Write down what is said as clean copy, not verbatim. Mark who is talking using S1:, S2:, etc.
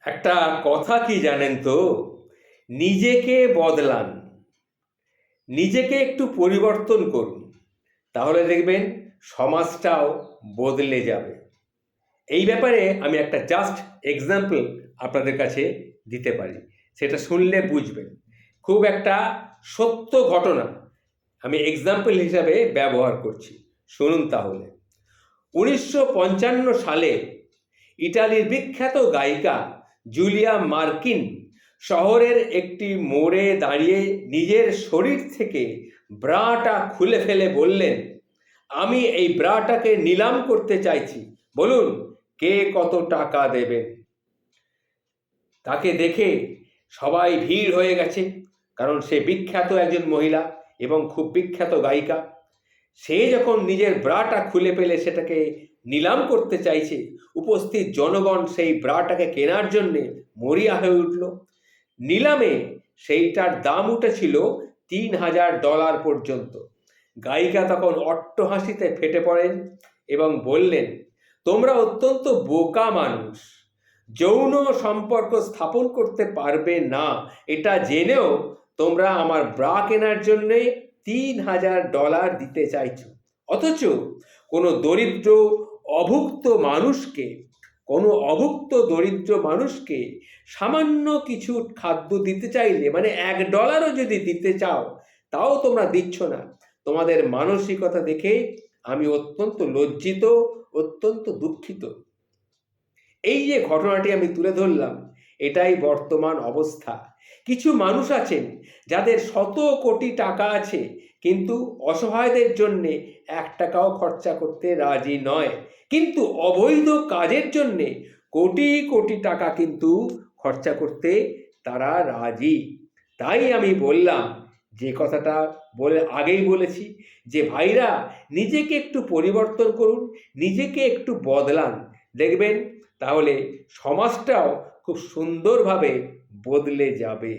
S1: একটা কথা কি জানেন তো, নিজেকে বদলান, নিজেকে একটু পরিবর্তন করুন, তাহলে দেখবেন সমাজটাও বদলে যাবে। এই ব্যাপারে আমি একটা জাস্ট এক্সাম্পল আপনাদের কাছে দিতে পারি, সেটা শুনলে বুঝবেন। খুব একটা সত্য ঘটনা আমি এক্সাম্পল হিসাবে ব্যবহার করছি, শুনুন তাহলে। 1955 সালে ইটালির বিখ্যাত গায়িকা জুলিয়া মার্কিন শহরের একটি মোড়ে দাঁড়িয়ে নিজের শরীর থেকে ব্রাটা খুলে ফেলে বললেন, আমি এই ব্রাটাকে নিলাম করতে চাইছি, বলুন কে কত টাকা দেবেন। তাকে দেখে সবাই ভিড় হয়ে গেছে, কারণ সে বিখ্যাত একজন মহিলা এবং খুব বিখ্যাত গায়িকা। সে যখন নিজের ব্রাটা খুলে ফেলে সেটাকে নিলাম করতে চাইছে, উপস্থিত জনগণ সেই ব্রাটাকে কেনার জন্যে মরিয়া হয়ে উঠল। নিলামে সেইটার দাম উঠেছিল $3000 পর্যন্ত। গায়িকা তখন অট্টহাসিতে ফেটে পড়েন এবং বললেন, তোমরা অত্যন্ত বোকা মানুষ, যৌন সম্পর্ক স্থাপন করতে পারবে না এটা জেনেও তোমরা আমার ব্রা কেনার জন্যে $3000 দিতে চাইছো, অথচ কোনো দরিদ্র দরিদ্র মানুষকে সামান্য কিছু খাদ্য দিতে চাইলে, মানে $1 যদি দিতে চাও, তাও তোমরা দিচ্ছ না। তোমাদের মানসিকতা দেখে আমি অত্যন্ত লজ্জিত, অত্যন্ত দুঃখিত। এই যে ঘটনাটি আমি তুলে ধরলাম, এটাই বর্তমান অবস্থা। কিছু মানুষ আছেন যাদের শত কোটি টাকা আছে, কিন্তু অসহায়দের জন্যে 1 টাকাও খরচা করতে রাজি নয়, কিন্তু অবৈধ কাজের জন্যে কোটি কোটি টাকা কিন্তু খরচা করতে তারা রাজি। তাই আমি বললাম, যে কথাটা আগেই বলেছি, যে ভাইরা নিজেকে একটু পরিবর্তন করুন, নিজেকে একটু বদলান, দেখবেন তাহলে সমাজটাও খুব সুন্দরভাবে বদলে যাবে।